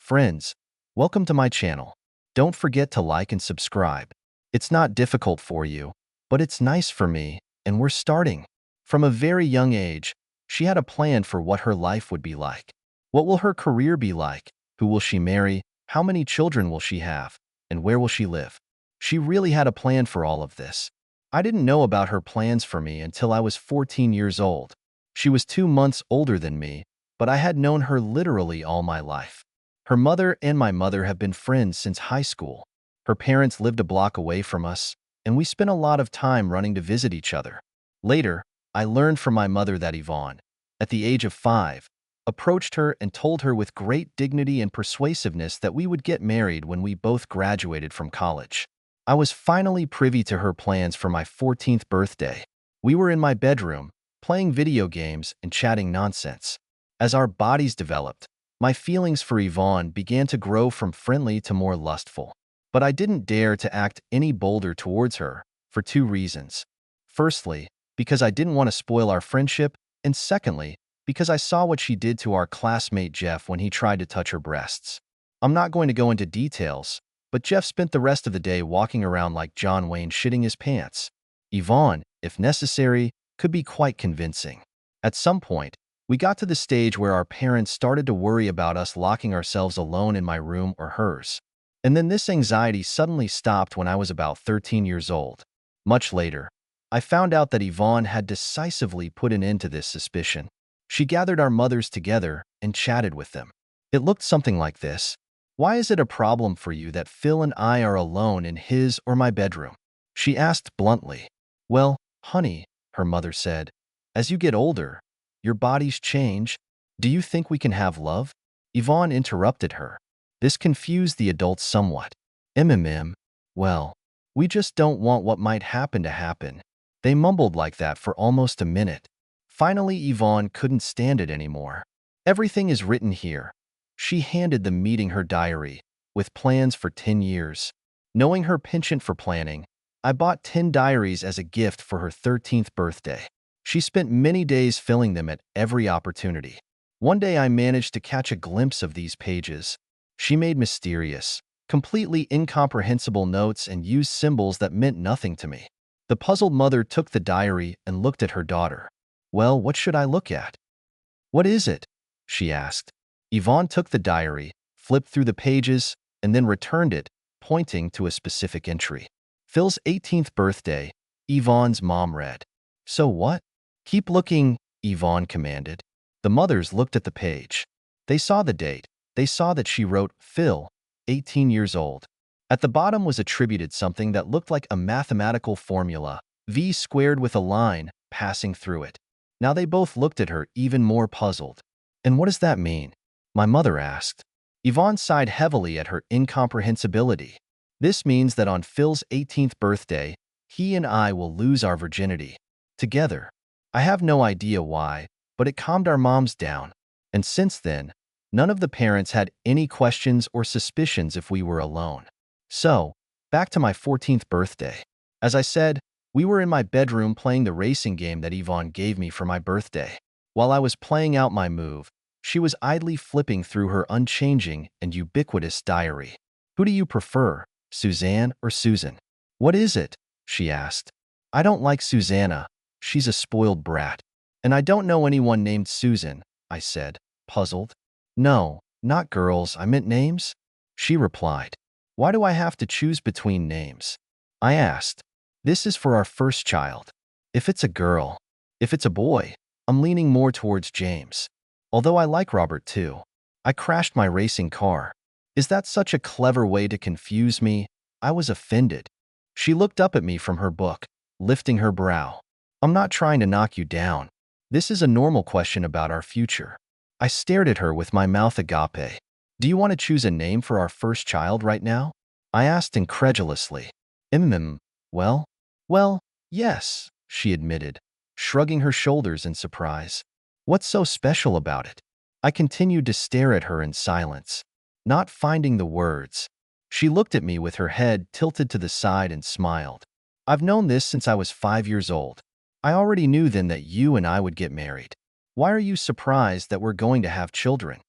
Friends, welcome to my channel. Don't forget to like and subscribe. It's not difficult for you, but it's nice for me, and we're starting. From a very young age, she had a plan for what her life would be like. What will her career be like? Who will she marry? How many children will she have? And where will she live? She really had a plan for all of this. I didn't know about her plans for me until I was 14 years old. She was 2 months older than me, but I had known her literally all my life. Her mother and my mother have been friends since high school. Her parents lived a block away from us, and we spent a lot of time running to visit each other. Later, I learned from my mother that Yvonne, at the age of 5, approached her and told her with great dignity and persuasiveness that we would get married when we both graduated from college. I was finally privy to her plans for my 14th birthday. We were in my bedroom, playing video games and chatting nonsense. As our bodies developed, my feelings for Yvonne began to grow from friendly to more lustful. But I didn't dare to act any bolder towards her, for 2 reasons. Firstly, because I didn't want to spoil our friendship, and secondly, because I saw what she did to our classmate Jeff when he tried to touch her breasts. I'm not going to go into details, but Jeff spent the rest of the day walking around like John Wayne shitting his pants. Yvonne, if necessary, could be quite convincing. At some point, we got to the stage where our parents started to worry about us locking ourselves alone in my room or hers. And then this anxiety suddenly stopped when I was about 13 years old. Much later, I found out that Yvonne had decisively put an end to this suspicion. She gathered our mothers together and chatted with them. It looked something like this. "Why is it a problem for you that Phil and I are alone in his or my bedroom?" She asked bluntly. "Well, honey," her mother said, "as you get older, your bodies change. Do you think we can have love?" Yvonne interrupted her. This confused the adults somewhat. Well, we just don't want what might happen to happen." They mumbled like that for almost a minute. Finally, Yvonne couldn't stand it anymore. "Everything is written here." She handed the meeting her diary, with plans for 10 years. Knowing her penchant for planning, I bought 10 diaries as a gift for her 13th birthday. She spent many days filling them at every opportunity. One day I managed to catch a glimpse of these pages. She made mysterious, completely incomprehensible notes and used symbols that meant nothing to me. The puzzled mother took the diary and looked at her daughter. "Well, what should I look at?" "What is it?" she asked. Yvonne took the diary, flipped through the pages, and then returned it, pointing to a specific entry. "Phil's 18th birthday," Yvonne's mom read. "So what?" "Keep looking," Yvonne commanded. The mothers looked at the page. They saw the date. They saw that she wrote Phil, 18 years old. At the bottom was attributed something that looked like a mathematical formula, v squared with a line passing through it. Now they both looked at her even more puzzled. "And what does that mean?" my mother asked. Yvonne sighed heavily at her incomprehensibility. "This means that on Phil's 18th birthday, he and I will lose our virginity. Together. I have no idea why, but it calmed our moms down. And since then, none of the parents had any questions or suspicions if we were alone." So, back to my 14th birthday. As I said, we were in my bedroom playing the racing game that Yvonne gave me for my birthday. While I was playing out my move, she was idly flipping through her unchanging and ubiquitous diary. "Who do you prefer, Suzanne or Susan?" "What is it?" she asked. "I don't like Susanna. She's a spoiled brat. And I don't know anyone named Susan," I said, puzzled. "No, not girls, I meant names," she replied. "Why do I have to choose between names?" I asked. "This is for our first child. If it's a girl, if it's a boy, I'm leaning more towards James. Although I like Robert too. I crashed my racing car. Is that such a clever way to confuse me?" I was offended. She looked up at me from her book, lifting her brow. "I'm not trying to knock you down. This is a normal question about our future." I stared at her with my mouth agape. "Do you want to choose a name for our first child right now?" I asked incredulously. Well, well, yes," she admitted, shrugging her shoulders in surprise. "What's so special about it?" I continued to stare at her in silence, not finding the words. She looked at me with her head tilted to the side and smiled. "I've known this since I was 5 years old. I already knew then that you and I would get married. Why are you surprised that we're going to have children?"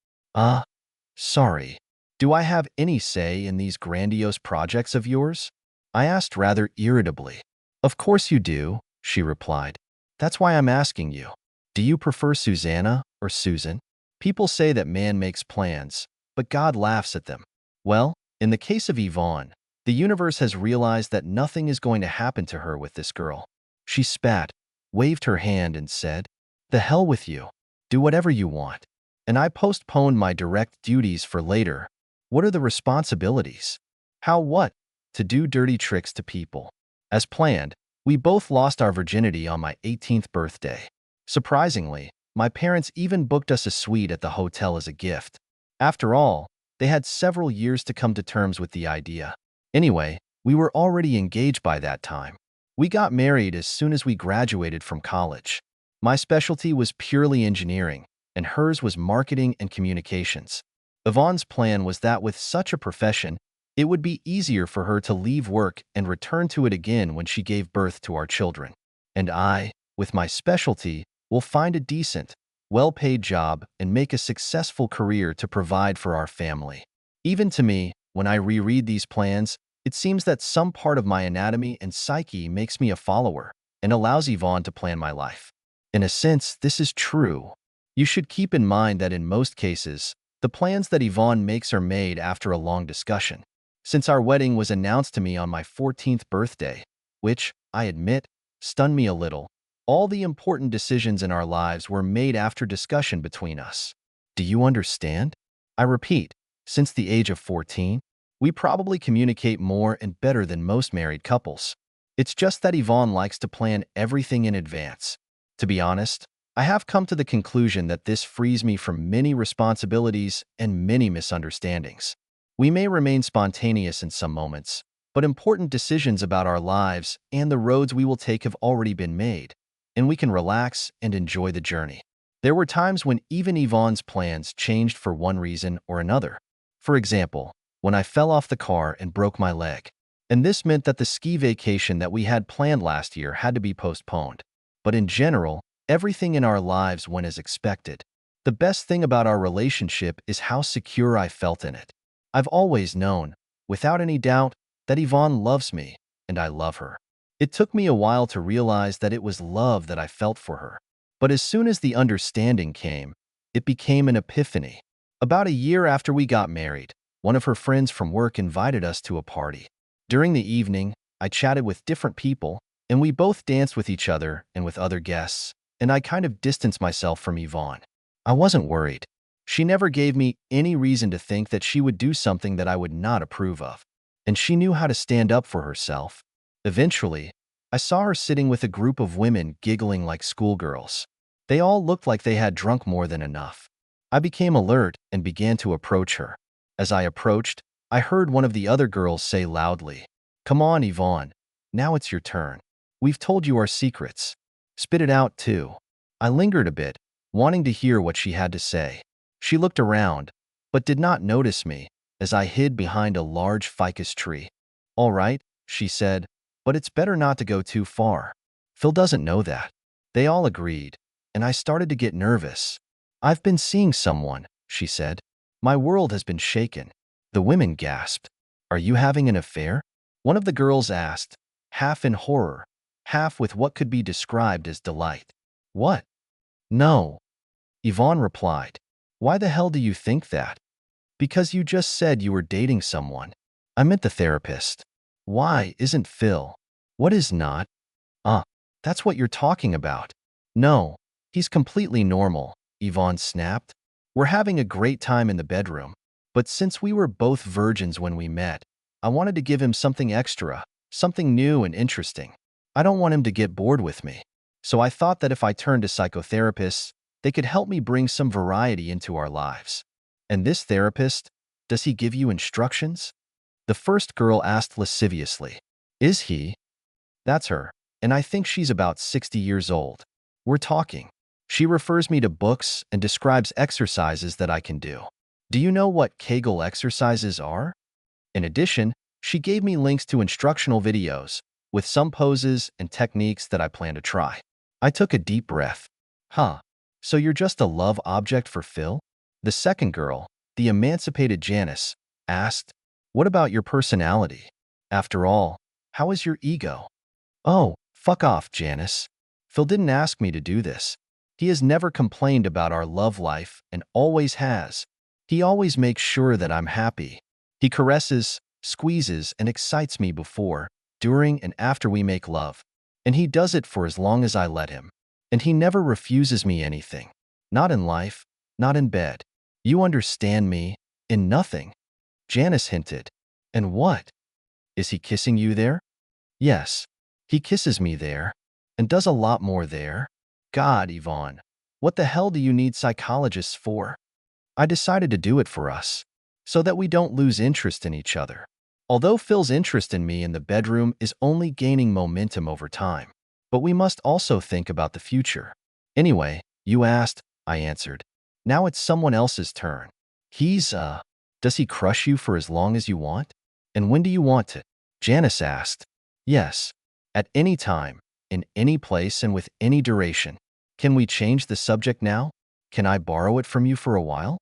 Sorry." Do I have any say in these grandiose projects of yours? I asked rather irritably. Of course you do, she replied. That's why I'm asking you. Do you prefer Susanna or Susan? People say that man makes plans, but God laughs at them. Well, in the case of Yvonne, the universe has realized that nothing is going to happen to her with this girl. She spat, waved her hand, and said, "The hell with you. Do whatever you want." And I postponed my direct duties for later. What are the responsibilities? How what? To do dirty tricks to people. As planned, we both lost our virginity on my 18th birthday. Surprisingly, my parents even booked us a suite at the hotel as a gift. After all, they had several years to come to terms with the idea. Anyway, we were already engaged by that time. We got married as soon as we graduated from college. My specialty was purely engineering, and hers was marketing and communications. Yvonne's plan was that with such a profession, it would be easier for her to leave work and return to it again when she gave birth to our children. And I, with my specialty, will find a decent, well-paid job and make a successful career to provide for our family. Even to me, when I reread these plans, it seems that some part of my anatomy and psyche makes me a follower and allows Yvonne to plan my life. In a sense, this is true. You should keep in mind that in most cases, the plans that Yvonne makes are made after a long discussion. Since our wedding was announced to me on my 14th birthday, which, I admit, stunned me a little, all the important decisions in our lives were made after discussion between us. Do you understand? I repeat, since the age of 14, we probably communicate more and better than most married couples. It's just that Yvonne likes to plan everything in advance. To be honest, I have come to the conclusion that this frees me from many responsibilities and many misunderstandings. We may remain spontaneous in some moments, but important decisions about our lives and the roads we will take have already been made, and we can relax and enjoy the journey. There were times when even Yvonne's plans changed for one reason or another. For example, when I fell off the car and broke my leg. And this meant that the ski vacation that we had planned last year had to be postponed. But in general, everything in our lives went as expected. The best thing about our relationship is how secure I felt in it. I've always known, without any doubt, that Yvonne loves me, and I love her. It took me a while to realize that it was love that I felt for her. But as soon as the understanding came, it became an epiphany. About a year after we got married, one of her friends from work invited us to a party. During the evening, I chatted with different people, and we both danced with each other and with other guests, and I kind of distanced myself from Yvonne. I wasn't worried. She never gave me any reason to think that she would do something that I would not approve of. And she knew how to stand up for herself. Eventually, I saw her sitting with a group of women giggling like schoolgirls. They all looked like they had drunk more than enough. I became alert and began to approach her. As I approached, I heard one of the other girls say loudly, "Come on, Yvonne. Now it's your turn. We've told you our secrets. Spit it out, too." I lingered a bit, wanting to hear what she had to say. She looked around, but did not notice me, as I hid behind a large ficus tree. "All right," she said, "but it's better not to go too far. Phil doesn't know that." They all agreed, and I started to get nervous. "I've been seeing someone," she said. My world has been shaken. The women gasped. "Are you having an affair?" One of the girls asked, half in horror, half with what could be described as delight. "What?" "No," Yvonne replied. "Why the hell do you think that?" "Because you just said you were dating someone." "I meant the therapist." "Why isn't Phil?" "What is not?" "Uh, that's what you're talking about." "No, he's completely normal," Yvonne snapped. "We're having a great time in the bedroom, but since we were both virgins when we met, I wanted to give him something extra, something new and interesting. I don't want him to get bored with me. So I thought that if I turned to psychotherapists, they could help me bring some variety into our lives." "And this therapist, does he give you instructions?" The first girl asked lasciviously. "Is he?" "That's her, and I think she's about 60 years old. We're talking. She refers me to books and describes exercises that I can do. Do you know what Kegel exercises are?" In addition, she gave me links to instructional videos with some poses and techniques that I plan to try. I took a deep breath. "Huh, so you're just a love object for Phil?" The second girl, the emancipated Janice, asked, "What about your personality? After all, how is your ego?" "Oh, fuck off, Janice. Phil didn't ask me to do this. He has never complained about our love life and always has. He always makes sure that I'm happy. He caresses, squeezes, and excites me before, during, and after we make love. And he does it for as long as I let him. And he never refuses me anything. Not in life, not in bed. You understand me? In nothing." Janice hinted. "And what? Is he kissing you there?" "Yes. He kisses me there. And does a lot more there." God, Yvonne. What the hell do you need psychologists for? "I decided to do it for us. So that we don't lose interest in each other. Although Phil's interest in me in the bedroom is only gaining momentum over time. But we must also think about the future. Anyway, you asked," I answered. "Now it's someone else's turn. Does he crush you for as long as you want? And when do you want it?" Janice asked. "Yes. At any time, in any place, and with any duration. Can we change the subject now? Can I borrow it from you for a while?"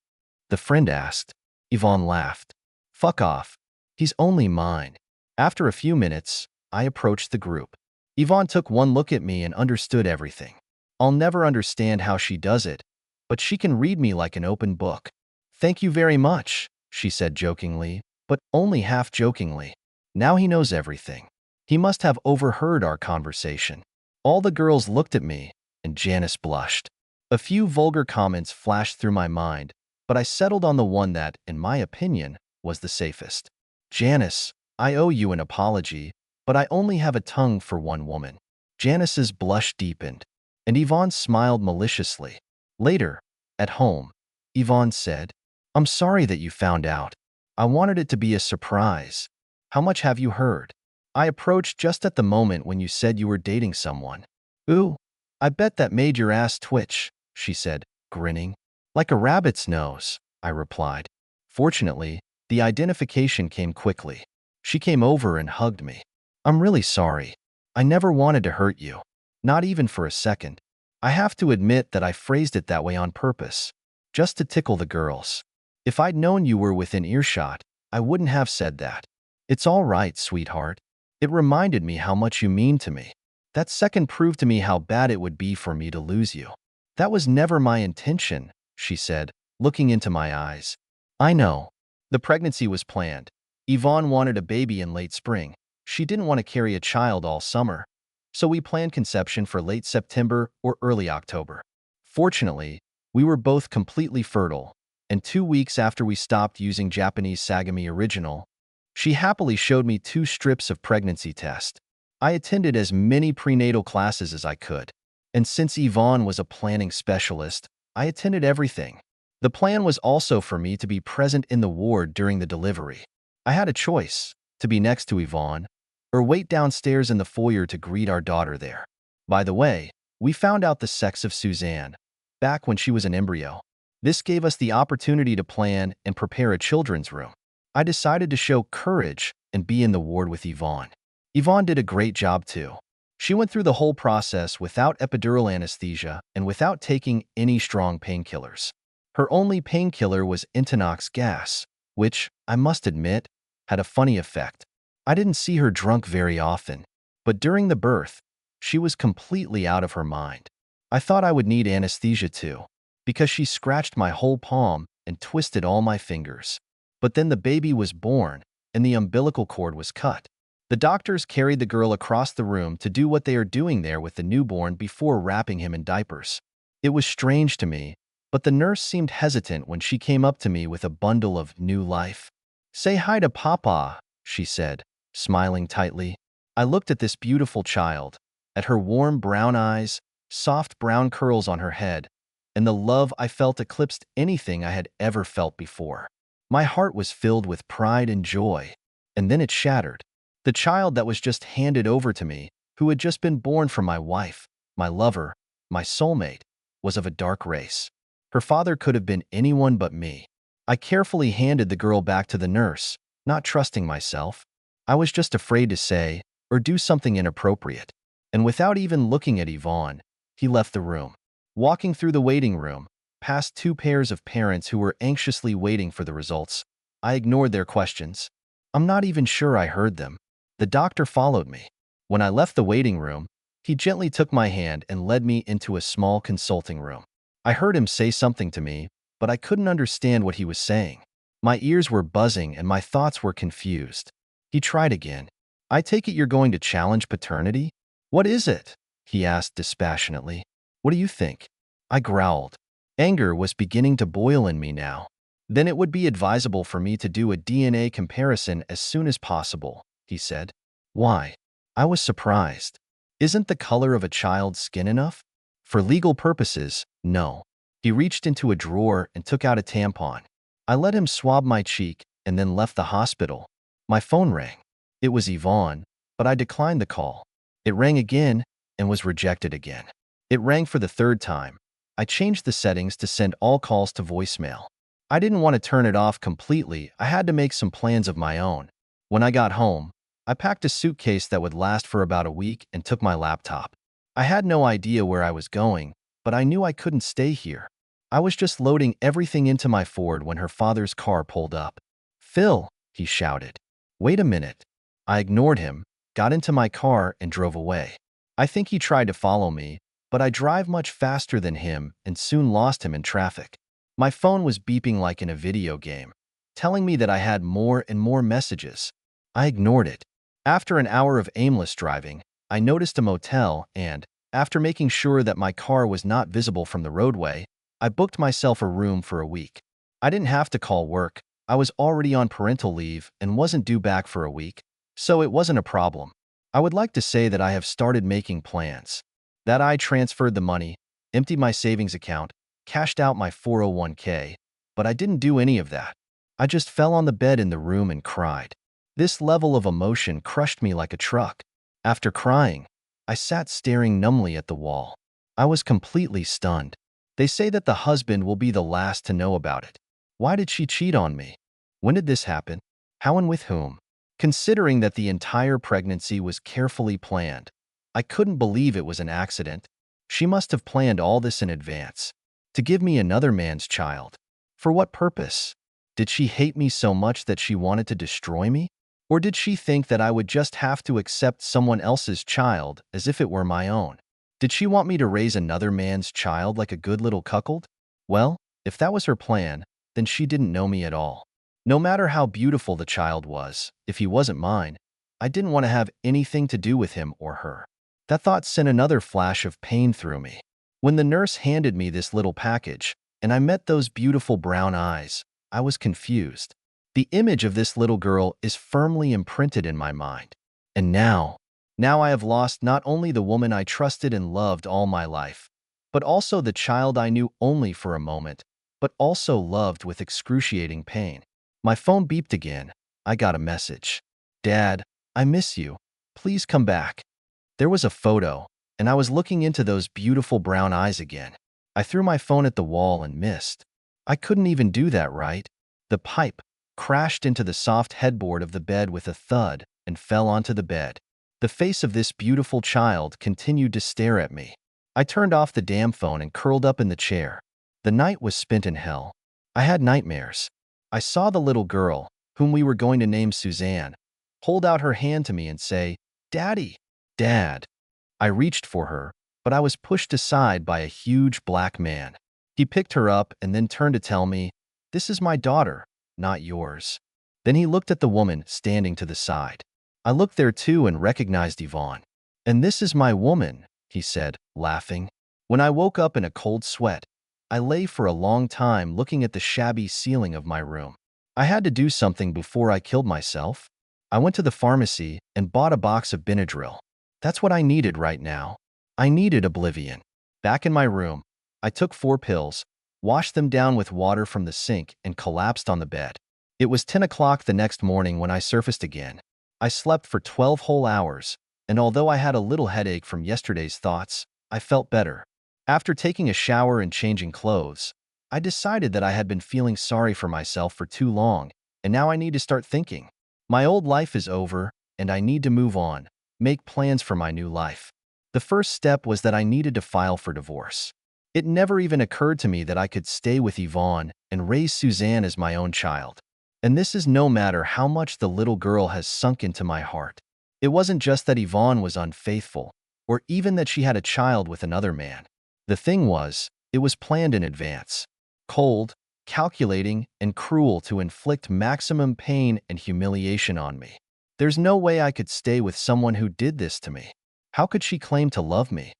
the friend asked. Yvonne laughed. "Fuck off. He's only mine." After a few minutes, I approached the group. Yvonne took one look at me and understood everything. I'll never understand how she does it, but she can read me like an open book. "Thank you very much," she said jokingly, but only half jokingly. Now he knows everything. He must have overheard our conversation. All the girls looked at me, and Janice blushed. A few vulgar comments flashed through my mind, but I settled on the one that, in my opinion, was the safest. "Janice, I owe you an apology, but I only have a tongue for one woman." Janice's blush deepened, and Yvonne smiled maliciously. Later, at home, Yvonne said, "I'm sorry that you found out. I wanted it to be a surprise. How much have you heard?" I approached just at the moment when you said you were dating someone. "Ooh, I bet that made your ass twitch," she said, grinning. "Like a rabbit's nose," I replied. Fortunately, the identification came quickly. She came over and hugged me. "I'm really sorry. I never wanted to hurt you. Not even for a second. I have to admit that I phrased it that way on purpose, just to tickle the girls. If I'd known you were within earshot, I wouldn't have said that. It's all right, sweetheart. It reminded me how much you mean to me. That second proved to me how bad it would be for me to lose you." "That was never my intention," she said, looking into my eyes. "I know. The pregnancy was planned. Yvonne wanted a baby in late spring. She didn't want to carry a child all summer. So we planned conception for late September or early October. Fortunately, we were both completely fertile, and 2 weeks after we stopped using Japanese Sagami Original, she happily showed me 2 strips of pregnancy test. I attended as many prenatal classes as I could, and since Yvonne was a planning specialist, I attended everything. The plan was also for me to be present in the ward during the delivery. I had a choice, to be next to Yvonne, or wait downstairs in the foyer to greet our daughter there. By the way, we found out the sex of Suzanne, back when she was an embryo. This gave us the opportunity to plan and prepare a children's room. I decided to show courage and be in the ward with Yvonne. Yvonne did a great job too. She went through the whole process without epidural anesthesia and without taking any strong painkillers. Her only painkiller was Entonox gas, which, I must admit, had a funny effect. I didn't see her drunk very often, but during the birth, she was completely out of her mind. I thought I would need anesthesia too, because she scratched my whole palm and twisted all my fingers. But then the baby was born, and the umbilical cord was cut. The doctors carried the girl across the room to do what they are doing there with the newborn before wrapping him in diapers. It was strange to me, but the nurse seemed hesitant when she came up to me with a bundle of new life. "Say hi to Papa," she said, smiling tightly. I looked at this beautiful child, at her warm brown eyes, soft brown curls on her head, and the love I felt eclipsed anything I had ever felt before. My heart was filled with pride and joy, and then it shattered. The child that was just handed over to me, who had just been born from my wife, my lover, my soulmate, was of a dark race. Her father could have been anyone but me. I carefully handed the girl back to the nurse, not trusting myself. I was just afraid to say or do something inappropriate. And without even looking at Yvonne, he left the room. Walking through the waiting room, past 2 pairs of parents who were anxiously waiting for the results, I ignored their questions. I'm not even sure I heard them. The doctor followed me. When I left the waiting room, he gently took my hand and led me into a small consulting room. I heard him say something to me, but I couldn't understand what he was saying. My ears were buzzing and my thoughts were confused. He tried again. I take it you're going to challenge paternity? What is it? He asked dispassionately. What do you think? I growled. Anger was beginning to boil in me now. Then it would be advisable for me to do a DNA comparison as soon as possible, he said. Why? I was surprised. Isn't the color of a child's skin enough? For legal purposes, no. He reached into a drawer and took out a tampon. I let him swab my cheek and then left the hospital. My phone rang. It was Yvonne, but I declined the call. It rang again and was rejected again. It rang for the third time. I changed the settings to send all calls to voicemail. I didn't want to turn it off completely. I had to make some plans of my own. When I got home, I packed a suitcase that would last for about a week and took my laptop. I had no idea where I was going, but I knew I couldn't stay here. I was just loading everything into my Ford when her father's car pulled up. Phil, he shouted. Wait a minute. I ignored him, got into my car, and drove away. I think he tried to follow me, but I drive much faster than him and soon lost him in traffic. My phone was beeping like in a video game, telling me that I had more and more messages. I ignored it. After an hour of aimless driving, I noticed a motel and, after making sure that my car was not visible from the roadway, I booked myself a room for a week. I didn't have to call work. I was already on parental leave and wasn't due back for a week, so it wasn't a problem. I would like to say that I have started making plans. That I transferred the money, emptied my savings account, cashed out my 401k, but I didn't do any of that. I just fell on the bed in the room and cried. This level of emotion crushed me like a truck. After crying, I sat staring numbly at the wall. I was completely stunned. They say that the husband will be the last to know about it. Why did she cheat on me? When did this happen? How and with whom? Considering that the entire pregnancy was carefully planned, I couldn't believe it was an accident. She must have planned all this in advance. To give me another man's child. For what purpose? Did she hate me so much that she wanted to destroy me? Or did she think that I would just have to accept someone else's child as if it were my own? Did she want me to raise another man's child like a good little cuckold? Well, if that was her plan, then she didn't know me at all. No matter how beautiful the child was, if he wasn't mine, I didn't want to have anything to do with him or her. That thought sent another flash of pain through me. When the nurse handed me this little package, and I met those beautiful brown eyes, I was confused. The image of this little girl is firmly imprinted in my mind. And now I have lost not only the woman I trusted and loved all my life, but also the child I knew only for a moment, but also loved with excruciating pain. My phone beeped again. I got a message. Dad, I miss you. Please come back. There was a photo, and I was looking into those beautiful brown eyes again. I threw my phone at the wall and missed. I couldn't even do that, right? The pipe crashed into the soft headboard of the bed with a thud and fell onto the bed. The face of this beautiful child continued to stare at me. I turned off the damn phone and curled up in the chair. The night was spent in hell. I had nightmares. I saw the little girl, whom we were going to name Suzanne, hold out her hand to me and say, "Daddy, Dad." I reached for her, but I was pushed aside by a huge black man. He picked her up and then turned to tell me, "This is my daughter, not yours." Then he looked at the woman standing to the side. I looked there too and recognized Yvonne. "And this is my woman," he said, laughing. When I woke up in a cold sweat, I lay for a long time looking at the shabby ceiling of my room. I had to do something before I killed myself. I went to the pharmacy and bought a box of Benadryl. That's what I needed right now. I needed oblivion. Back in my room, I took 4 pills, washed them down with water from the sink, and collapsed on the bed. It was 10 o'clock the next morning when I surfaced again. I slept for 12 whole hours, and although I had a little headache from yesterday's thoughts, I felt better. After taking a shower and changing clothes, I decided that I had been feeling sorry for myself for too long, and now I need to start thinking. My old life is over, and I need to move on, make plans for my new life. The first step was that I needed to file for divorce. It never even occurred to me that I could stay with Yvonne and raise Suzanne as my own child. And this is no matter how much the little girl has sunk into my heart. It wasn't just that Yvonne was unfaithful, or even that she had a child with another man. The thing was, it was planned in advance. Cold, calculating, and cruel to inflict maximum pain and humiliation on me. There's no way I could stay with someone who did this to me. How could she claim to love me?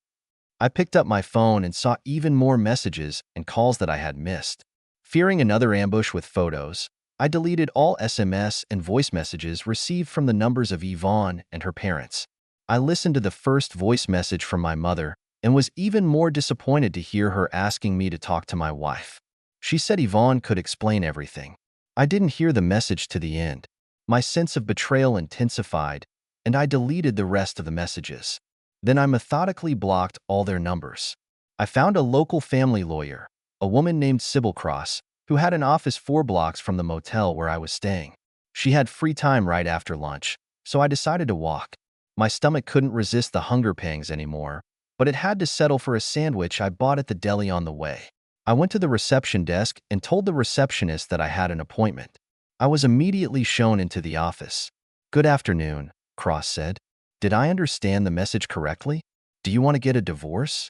I picked up my phone and saw even more messages and calls that I had missed. Fearing another ambush with photos, I deleted all SMS and voice messages received from the numbers of Yvonne and her parents. I listened to the first voice message from my mother and was even more disappointed to hear her asking me to talk to my wife. She said Yvonne could explain everything. I didn't hear the message to the end. My sense of betrayal intensified, and I deleted the rest of the messages. Then I methodically blocked all their numbers. I found a local family lawyer, a woman named Sybil Cross, who had an office 4 blocks from the motel where I was staying. She had free time right after lunch, so I decided to walk. My stomach couldn't resist the hunger pangs anymore, but it had to settle for a sandwich I bought at the deli on the way. I went to the reception desk and told the receptionist that I had an appointment. I was immediately shown into the office. "Good afternoon," Cross said. "Did I understand the message correctly? Do you want to get a divorce?"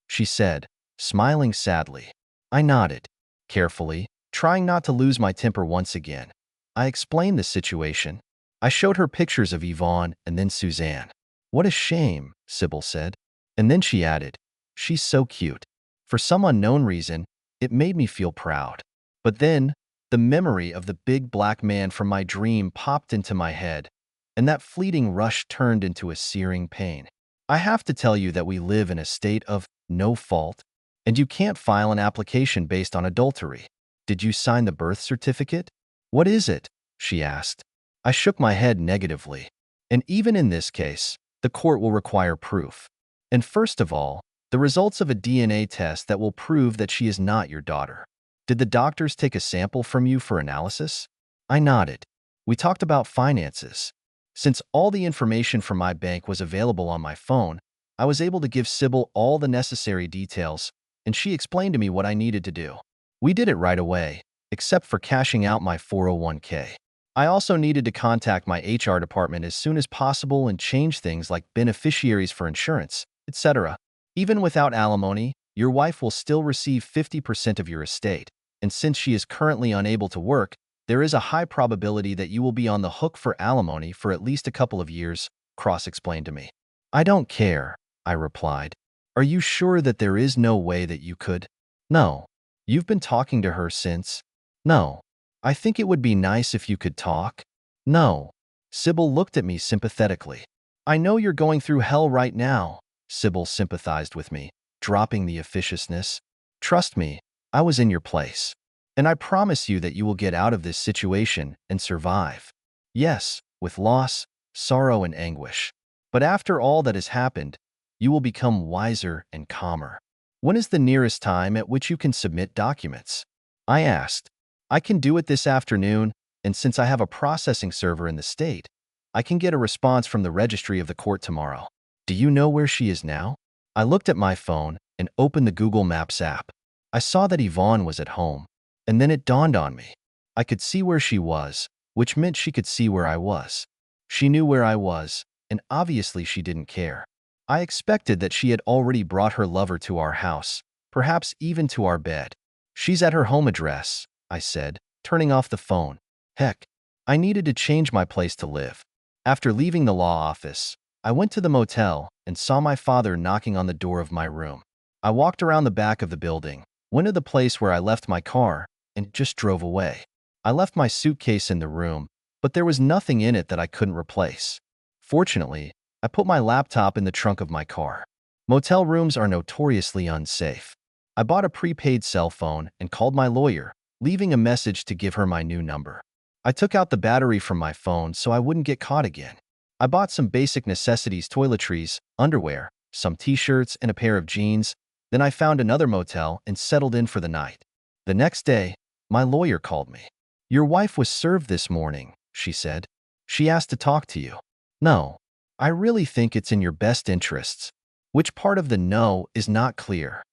She said, smiling sadly. I nodded, carefully, trying not to lose my temper once again. I explained the situation. I showed her pictures of Yvonne and then Suzanne. "What a shame," Sybil said. And then she added, "She's so cute." For some unknown reason, it made me feel proud. But then, the memory of the big black man from my dream popped into my head, and that fleeting rush turned into a searing pain. I have to tell you that we live in a state of no fault, and you can't file an application based on adultery. Did you sign the birth certificate? What is it? She asked. I shook my head negatively. And even in this case, the court will require proof. And first of all, the results of a DNA test that will prove that she is not your daughter. Did the doctors take a sample from you for analysis? I nodded. We talked about finances. Since all the information from my bank was available on my phone, I was able to give Sybil all the necessary details, and she explained to me what I needed to do. We did it right away, except for cashing out my 401k. I also needed to contact my HR department as soon as possible and change things like beneficiaries for insurance, etc. Even without alimony, your wife will still receive 50% of your estate, and since she is currently unable to work, there is a high probability that you will be on the hook for alimony for at least a couple of years, Cross explained to me. I don't care, I replied. Are you sure that there is no way that you could? No. You've been talking to her since? No. I think it would be nice if you could talk. No. Sybil looked at me sympathetically. I know you're going through hell right now, Sybil sympathized with me, dropping the officiousness. Trust me, I was in your place. And I promise you that you will get out of this situation and survive. Yes, with loss, sorrow, and anguish. But after all that has happened, you will become wiser and calmer. When is the nearest time at which you can submit documents? I asked. I can do it this afternoon, and since I have a processing server in the state, I can get a response from the registry of the court tomorrow. Do you know where she is now? I looked at my phone and opened the Google Maps app. I saw that Yvonne was at home, and then it dawned on me. I could see where she was, which meant she could see where I was. She knew where I was, and obviously she didn't care. I expected that she had already brought her lover to our house, perhaps even to our bed. She's at her home address, I said, turning off the phone. Heck, I needed to change my place to live. After leaving the law office, I went to the motel and saw my father knocking on the door of my room. I walked around the back of the building, went to the place where I left my car, and just drove away. I left my suitcase in the room, but there was nothing in it that I couldn't replace. Fortunately, I put my laptop in the trunk of my car. Motel rooms are notoriously unsafe. I bought a prepaid cell phone and called my lawyer, leaving a message to give her my new number. I took out the battery from my phone so I wouldn't get caught again. I bought some basic necessities, toiletries, underwear, some t-shirts, and a pair of jeans. Then I found another motel and settled in for the night. The next day, my lawyer called me. Your wife was served this morning, she said. She asked to talk to you. No, I really think it's in your best interests. Which part of the no is not clear?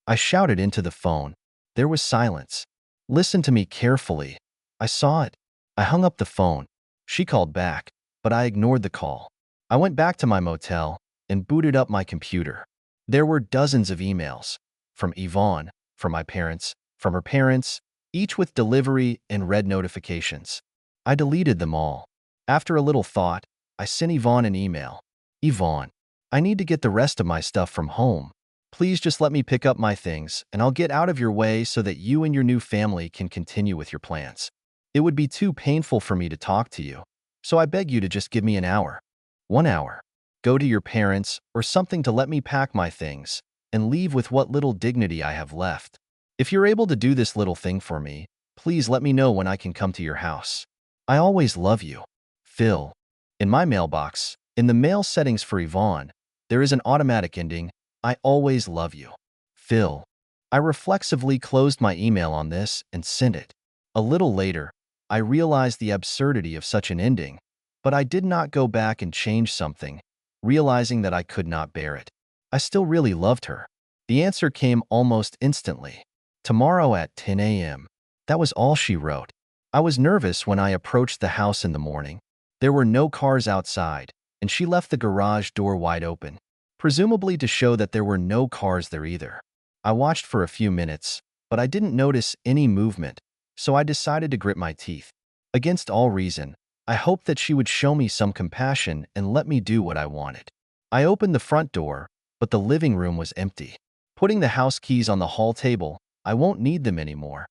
I shouted into the phone. There was silence. Listen to me carefully. I saw it. I hung up the phone. She called back, but I ignored the call. I went back to my motel and booted up my computer. There were dozens of emails from Yvonne, from my parents, from her parents, each with delivery and red notifications. I deleted them all. After a little thought, I sent Yvonne an email. Yvonne, I need to get the rest of my stuff from home. Please just let me pick up my things and I'll get out of your way so that you and your new family can continue with your plans. It would be too painful for me to talk to you, so I beg you to just give me an hour. 1 hour. Go to your parents or something to let me pack my things and leave with what little dignity I have left. If you're able to do this little thing for me, please let me know when I can come to your house. I always love you. Phil. In my mailbox, in the mail settings for Yvonne, there is an automatic ending, I always love you. Phil. I reflexively closed my email on this and sent it. A little later, I realized the absurdity of such an ending, but I did not go back and change something, realizing that I could not bear it. I still really loved her. The answer came almost instantly. Tomorrow at 10 a.m. That was all she wrote. I was nervous when I approached the house in the morning. There were no cars outside, and she left the garage door wide open, presumably to show that there were no cars there either. I watched for a few minutes, but I didn't notice any movement, so I decided to grit my teeth. Against all reason, I hoped that she would show me some compassion and let me do what I wanted. I opened the front door, but the living room was empty. Putting the house keys on the hall table, I won't need them anymore.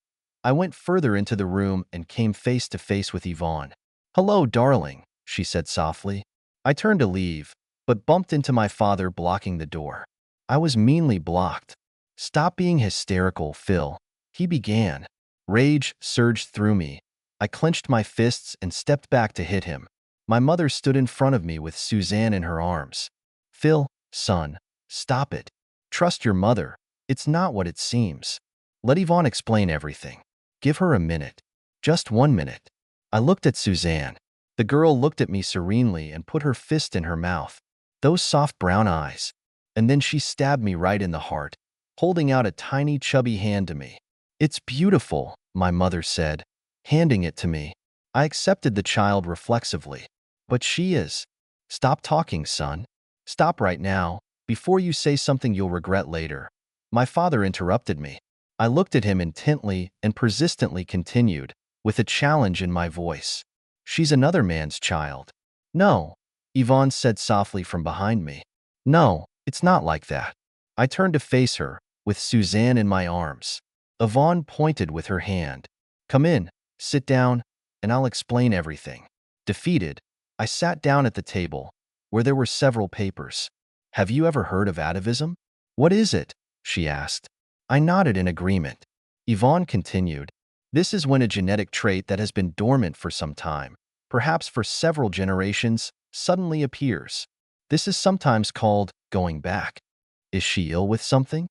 I went further into the room and came face to face with Yvonne. "Hello, darling," she said softly. I turned to leave, but bumped into my father blocking the door. I was meanly blocked. "Stop being hysterical, Phil," he began. Rage surged through me. I clenched my fists and stepped back to hit him. My mother stood in front of me with Suzanne in her arms. "Phil, son, stop it. Trust your mother. It's not what it seems. Let Yvonne explain everything. Give her a minute. Just 1 minute." I looked at Suzanne. The girl looked at me serenely and put her fist in her mouth. Those soft brown eyes. And then she stabbed me right in the heart, holding out a tiny chubby hand to me. "It's beautiful," my mother said, handing it to me. I accepted the child reflexively. "But she is." "Stop talking, son. Stop right now, before you say something you'll regret later." My father interrupted me. I looked at him intently and persistently continued, with a challenge in my voice. "She's another man's child." "No," Yvonne said softly from behind me. "No, it's not like that." I turned to face her, with Suzanne in my arms. Yvonne pointed with her hand. "Come in, sit down, and I'll explain everything." Defeated, I sat down at the table, where there were several papers. "Have you ever heard of atavism?" "What is it?" she asked. I nodded in agreement. Yvonne continued. "This is when a genetic trait that has been dormant for some time, perhaps for several generations, suddenly appears. This is sometimes called going back." "Is she ill with something?"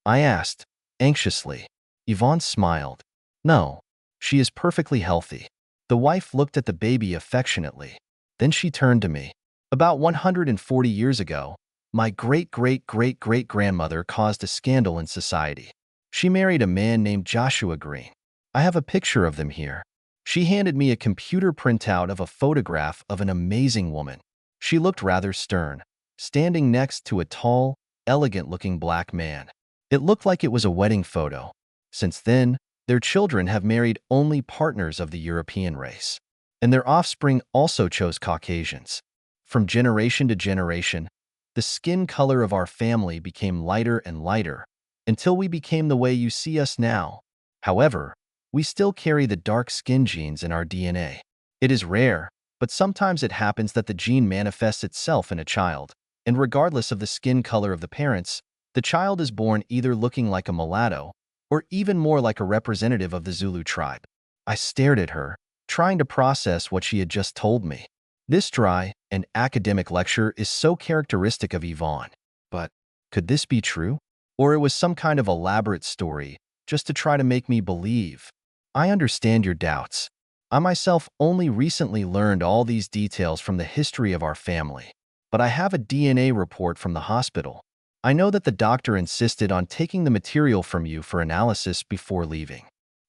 I asked, anxiously. Yvonne smiled. "No, she is perfectly healthy." The wife looked at the baby affectionately. Then she turned to me. "About 140 years ago, my great-great-great-great-grandmother caused a scandal in society. She married a man named Joshua Green. I have a picture of them here." She handed me a computer printout of a photograph of an amazing woman. She looked rather stern, standing next to a tall, elegant-looking black man. It looked like it was a wedding photo. Since then, their children have married only partners of the European race, and their offspring also chose Caucasians. From generation to generation, the skin color of our family became lighter and lighter, until we became the way you see us now. However, we still carry the dark skin genes in our DNA. It is rare, but sometimes it happens that the gene manifests itself in a child, and regardless of the skin color of the parents, the child is born either looking like a mulatto or even more like a representative of the Zulu tribe. I stared at her, trying to process what she had just told me. This dry and academic lecture is so characteristic of Yvonne. But could this be true? Or it was some kind of elaborate story, just to try to make me believe? I understand your doubts. I myself only recently learned all these details from the history of our family. But I have a DNA report from the hospital. I know that the doctor insisted on taking the material from you for analysis before leaving.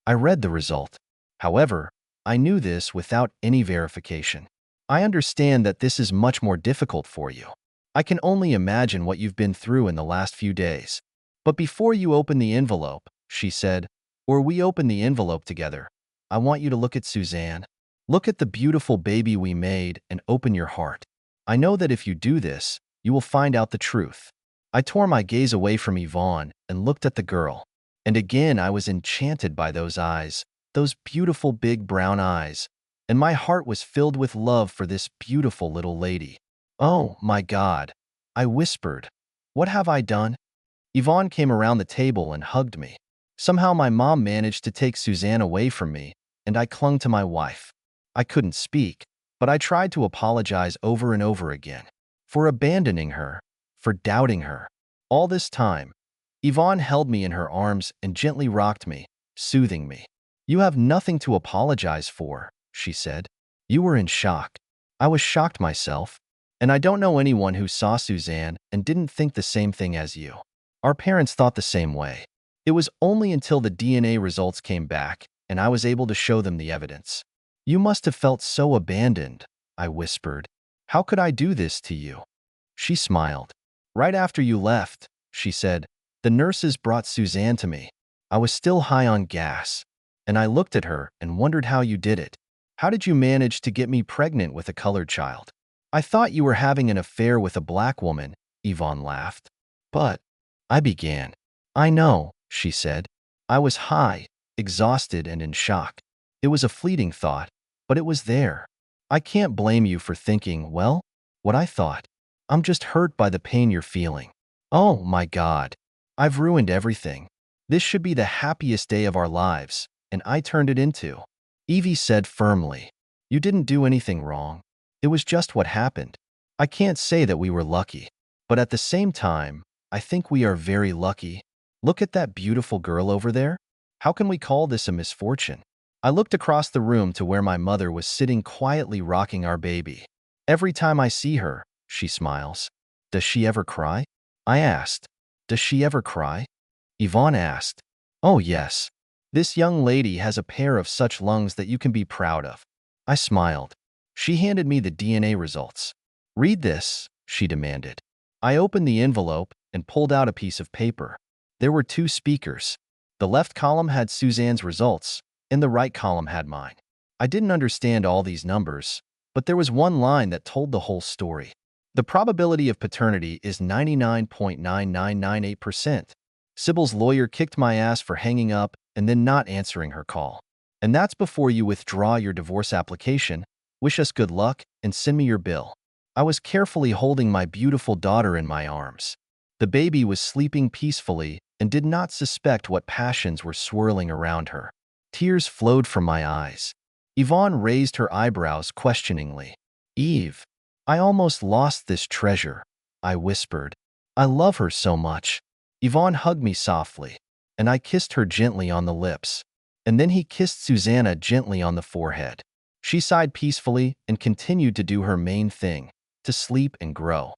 I read the result. However, I knew this without any verification. I understand that this is much more difficult for you. I can only imagine what you've been through in the last few days. But before you open the envelope, she said, or we open the envelope together, I want you to look at Suzanne. Look at the beautiful baby we made and open your heart. I know that if you do this, you will find out the truth. I tore my gaze away from Yvonne and looked at the girl. And again I was enchanted by those eyes, those beautiful big brown eyes, and my heart was filled with love for this beautiful little lady. Oh, my God, I whispered. What have I done? Yvonne came around the table and hugged me. Somehow my mom managed to take Suzanne away from me, and I clung to my wife. I couldn't speak, but I tried to apologize over and over again for abandoning her, for doubting her. All this time, Yvonne held me in her arms and gently rocked me, soothing me. You have nothing to apologize for, she said. You were in shock. I was shocked myself, and I don't know anyone who saw Suzanne and didn't think the same thing as you. Our parents thought the same way. It was only until the DNA results came back and I was able to show them the evidence. You must have felt so abandoned, I whispered. How could I do this to you? She smiled. Right after you left, she said, the nurses brought Suzanne to me. I was still high on gas, and I looked at her and wondered how you did it. How did you manage to get me pregnant with a colored child? I thought you were having an affair with a black woman, Yvonne laughed. But, I began. I know, she said. I was high, exhausted, and in shock. It was a fleeting thought, but it was there. I can't blame you for thinking, well, what I thought. I'm just hurt by the pain you're feeling. Oh, my God. I've ruined everything. This should be the happiest day of our lives, and I turned it into. Evie said firmly, you didn't do anything wrong. It was just what happened. I can't say that we were lucky, but at the same time, I think we are very lucky. Look at that beautiful girl over there. How can we call this a misfortune? I looked across the room to where my mother was sitting quietly rocking our baby. Every time I see her, she smiles. Does she ever cry? I asked. Does she ever cry? Yvonne asked. Oh, yes. This young lady has a pair of such lungs that you can be proud of. I smiled. She handed me the DNA results. Read this, she demanded. I opened the envelope and pulled out a piece of paper. There were two speakers. The left column had Suzanne's results, and the right column had mine. I didn't understand all these numbers, but there was one line that told the whole story. The probability of paternity is 99.9998%. Sybil's lawyer kicked my ass for hanging up and then not answering her call. And that's before you withdraw your divorce application, wish us good luck, and send me your bill. I was carefully holding my beautiful daughter in my arms. The baby was sleeping peacefully and did not suspect what passions were swirling around her. Tears flowed from my eyes. Yvonne raised her eyebrows questioningly. Eve, I almost lost this treasure, I whispered. I love her so much. Yvonne hugged me softly, and I kissed her gently on the lips. And then he kissed Susanna gently on the forehead. She sighed peacefully and continued to do her main thing, to sleep and grow.